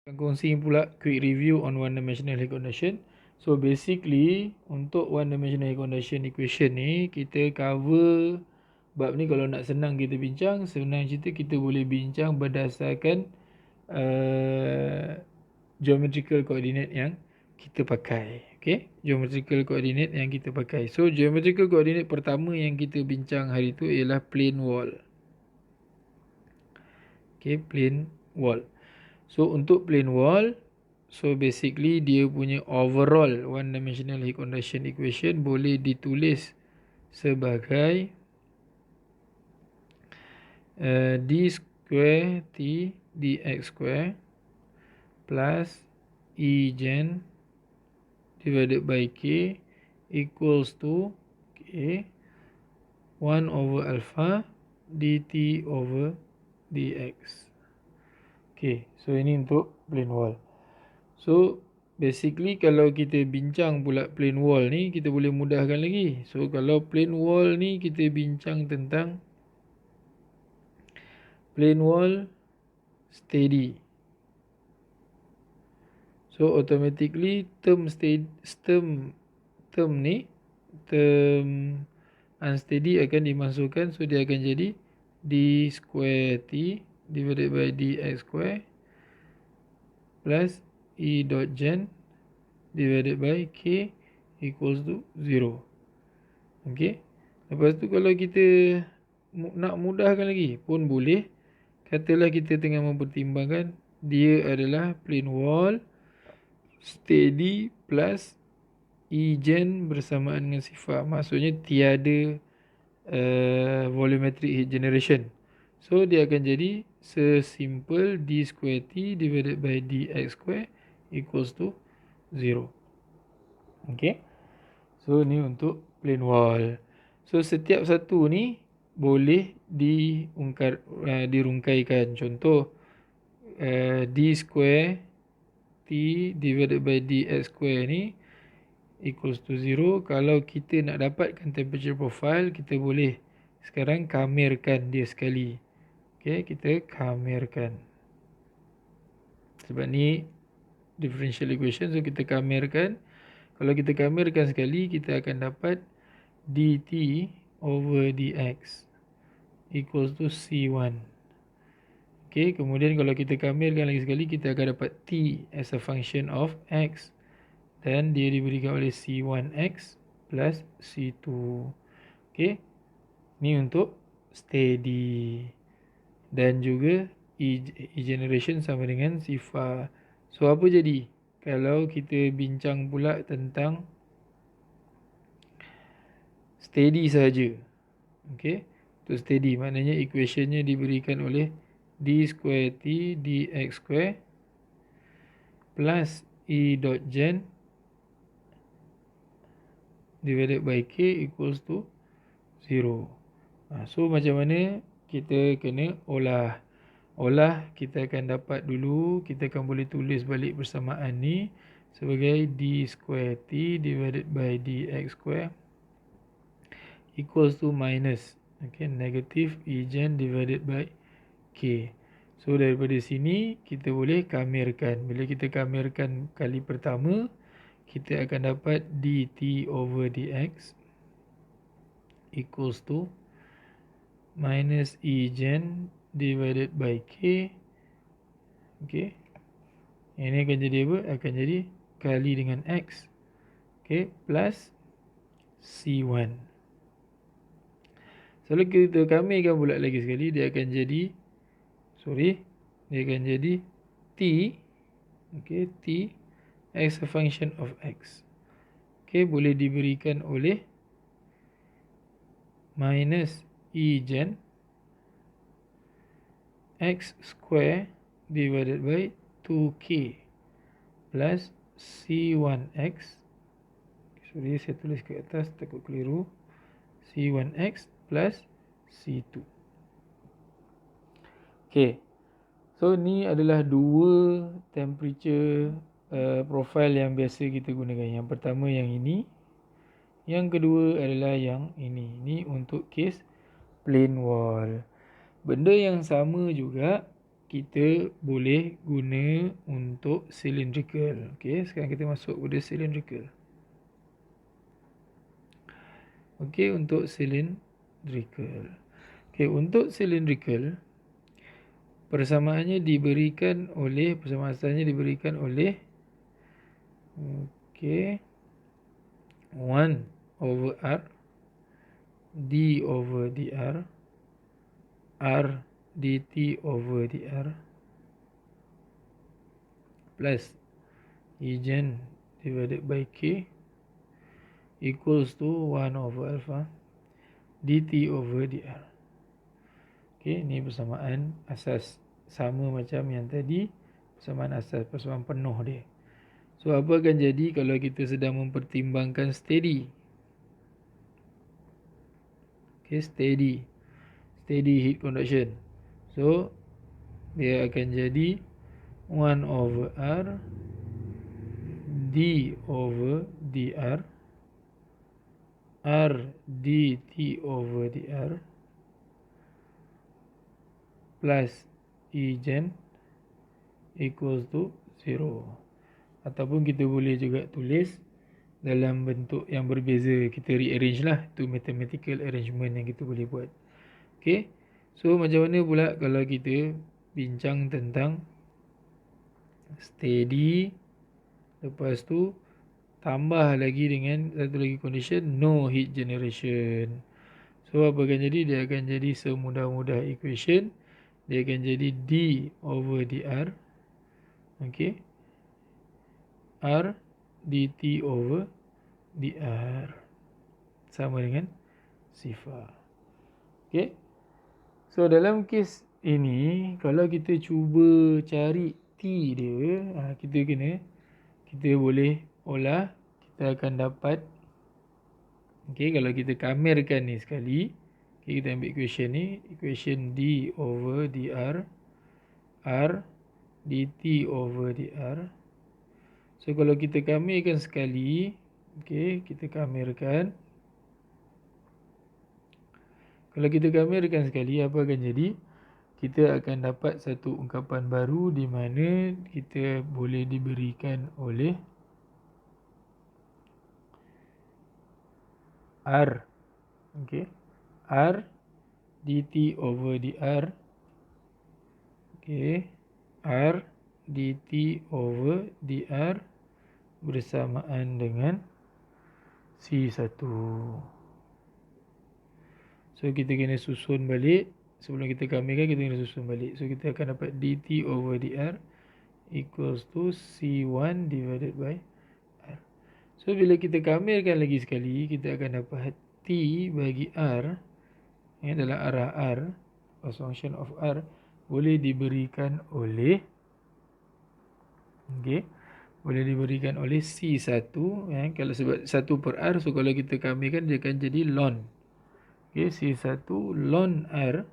Akan kongsi pula quick review on one dimensional heat conduction. So basically untuk one dimensional heat conduction equation ni kita cover bab ni. Kalau nak senang kita bincang, senang cerita kita boleh bincang berdasarkan geometrical coordinate yang kita pakai. Okay, geometrical coordinate yang kita pakai. So geometrical coordinate pertama yang kita bincang hari tu ialah plane wall. Okay, plane wall. So untuk plane wall, so basically dia punya overall one dimensional heat conduction equation boleh ditulis sebagai d square t dx square plus e gen divided by k equals to k 1 over alpha dt over dx. Okay, so ini untuk plane wall. So basically kalau kita bincang pula plane wall ni, kita boleh mudahkan lagi. So kalau plane wall ni kita bincang tentang plane wall steady. So automatically term unsteady akan dimasukkan. So dia akan jadi d square t divided by dx square plus e dot gen divided by k equals to 0. Okay. Lepas tu kalau kita nak mudahkan lagi pun boleh. Katalah kita tengah mempertimbangkan dia adalah plane wall steady plus E gen bersamaan dengan sifar. Maksudnya tiada volumetric heat generation. So dia akan jadi sesimple d square t divided by dx square equals to 0. Okay. So ni untuk plane wall. So setiap satu ni boleh dirungkaikan. Contoh d square t divided by dx square ni equals to 0. Kalau kita nak dapatkan temperature profile, kita boleh sekarang kamerkan dia sekali. Okay, kita kamerkan. Sebab ni differential equation, so kita kamerkan. Kalau kita kamerkan sekali, kita akan dapat dt over dx equals to c1. Okay, kemudian kalau kita kamerkan lagi sekali, kita akan dapat t as a function of x. Dan dia diberikan oleh C1x plus C2. Okay. Ni untuk steady. Dan juga E generation sama dengan sifar. So apa jadi kalau kita bincang pula tentang steady saja. Okay. Untuk steady maknanya equationnya diberikan oleh d square t dx square plus E dot gen divided by k equals to 0. So macam mana kita kena olah. Kita akan dapat dulu, kita akan boleh tulis balik persamaan ni sebagai d square t divided by dx square equals to minus negative e gen divided by k. So daripada sini kita boleh kamerkan. Bila kita kamerkan kali pertama, kita akan dapat dt over dx equals to minus e gen divided by k. Okay. Ini akan jadi apa? Akan jadi kali dengan x. Okay. Plus c1. Kalau kita kamerkan pula lagi sekali, dia akan jadi t. Okay. T as a function of x. Okay, boleh diberikan oleh minus e gen x square divided by 2k plus c1x. Saya tulis ke atas takut keliru. c1x plus c2. Okay. So ni adalah dua temperature profile yang biasa kita gunakan. Yang pertama yang ini, yang kedua adalah yang ini. Ini untuk case plane wall. Benda yang sama juga kita boleh guna untuk cylindrical. Okey, sekarang kita masuk pada cylindrical. Okey, untuk cylindrical. Okey, untuk cylindrical persamaannya diberikan oleh okey 1 over R d over dr R dt over dr plus Egen divided by K equals to 1 over alpha dt over dr. Okey, ini persamaan asas, sama macam yang tadi, persamaan asas, persamaan penuh dia. So apa akan jadi kalau kita sedang mempertimbangkan steady? Okey, steady heat conduction. So dia akan jadi 1 over R d over dr R dt over dr plus Egen equals to 0. Ataupun kita boleh juga tulis dalam bentuk yang berbeza. Kita rearrange lah. Itu mathematical arrangement yang kita boleh buat. Okay. So macam mana pula kalau kita bincang tentang steady, lepas tu tambah lagi dengan satu lagi condition, no heat generation. So apa akan jadi? Dia akan jadi semudah-mudah equation. Dia akan jadi d over dr. Okay. R dt over dr sama dengan sifar. Okay. So dalam kes ini, kalau kita cuba cari T dia, kita boleh olah, kita akan dapat, okay, kalau kita kamerkan ni sekali, okay, kita ambil equation ni, equation d over dr R dt over dr. So kalau kita kamerkan sekali, okay, kita kamerkan. Kalau kita kamerkan sekali, apa akan jadi? Kita akan dapat satu ungkapan baru di mana kita boleh diberikan oleh R. Okay. R dt over dr. Okay. R dt over dr bersamaan dengan C1. So kita kena susun balik. Sebelum kita kamerkan, kita kena susun balik. So kita akan dapat dt over dr equals to C1 divided by R. So bila kita kamerkan lagi sekali, kita akan dapat T bagi R, yang adalah arah R, as function of R, boleh diberikan oleh, okay, boleh diberikan oleh C1. Kalau sebab 1 per R, so kalau kita kamerkan, dia akan jadi ln. Okay, C1 ln R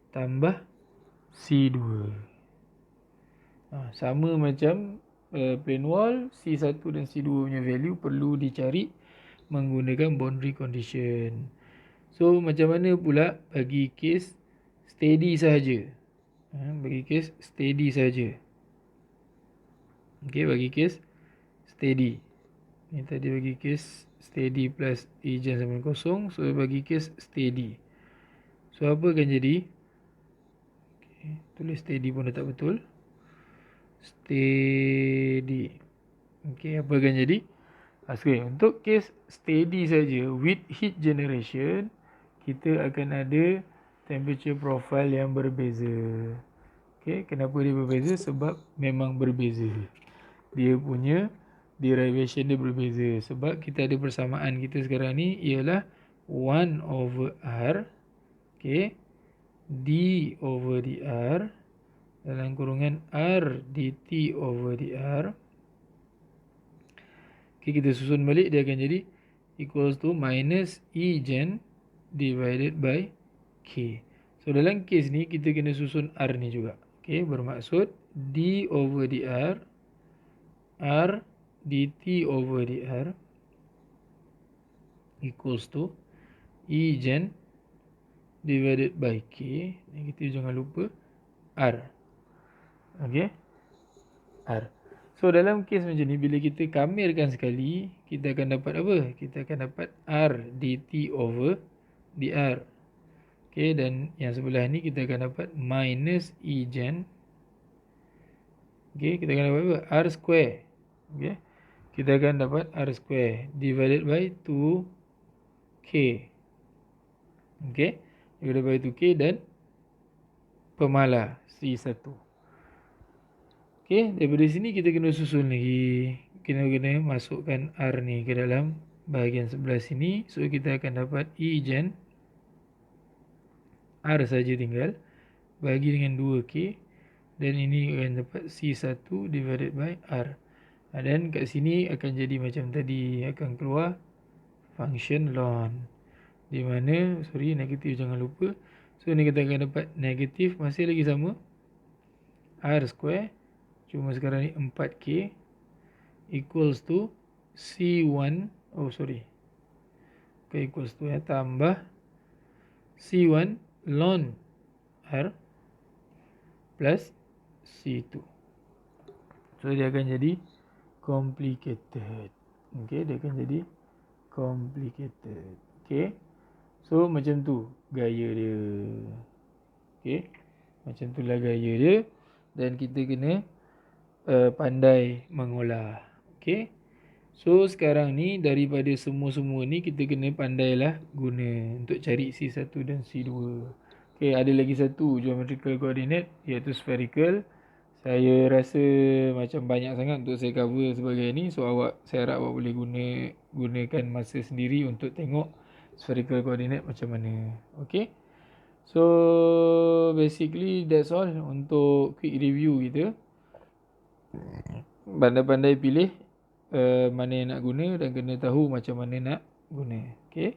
tambah C2. Sama macam plane wall, C1 dan C2 punya value perlu dicari menggunakan boundary condition. So macam mana pula bagi kes steady sahaja? Bagi kes steady sahaja. Okay, bagi kes steady. Ini tadi bagi kes steady plus Egen sama dengan kosong. So bagi kes steady, so apa akan jadi? Okay, tulis steady pun dah tak betul. Steady. Okay, apa akan jadi? Okay, untuk kes steady saja with heat generation, kita akan ada temperature profile yang berbeza. Okay, kenapa dia berbeza? Sebab memang berbeza. Dia punya derivation dia berbeza. Sebab kita ada persamaan kita sekarang ni ialah 1 over R, okay, d over dr dalam kurungan R dt over dr. Okay, kita susun balik, dia akan jadi equals to minus Egen divided by K. So dalam kes ni kita kena susun R ni juga. Okay, bermaksud d over dr R dt over dr equals to Egen divided by K. Kita jangan lupa R. Okey. R. So dalam kes macam ni, bila kita kamirkan sekali, kita akan dapat apa? Kita akan dapat R dt over dr. Okey, dan yang sebelah ni kita akan dapat minus E gen. Okey, kita akan dapat apa? R square. Okey. Kita akan dapat R square divided by 2K. Okey. Divided by 2K dan pemalar C1. Okey, daripada sini kita kena susun lagi. Kena masukkan R ni ke dalam bahagian sebelah sini. So kita akan dapat E gen R saja tinggal bagi dengan 2K, dan ini akan dapat C1 divided by R. Dan kat sini akan jadi macam tadi, akan keluar function ln, di mana negatif jangan lupa. So ni kita akan dapat negatif, masih lagi sama, R square, cuma sekarang ni 4K equals to C1, equals to tambah C1 ln R plus C2. So dia akan jadi complicated. Okay, dia akan jadi complicated. Okay, so macam tu gaya dia. Okay, macam tu lah gaya dia, dan kita kena pandai mengolah. Okay, so sekarang ni daripada semua-semua ni kita kena pandailah guna untuk cari C1 dan C2. Okay, ada lagi satu geometrical coordinate, iaitu spherical. Saya rasa macam banyak sangat untuk saya cover sebagai ni. So saya harap awak boleh gunakan masa sendiri untuk tengok spherical coordinate macam mana. Okay, so basically that's all untuk quick review kita. Pandai-pandai pilih mana yang nak guna, dan kena tahu macam mana nak guna. Okay.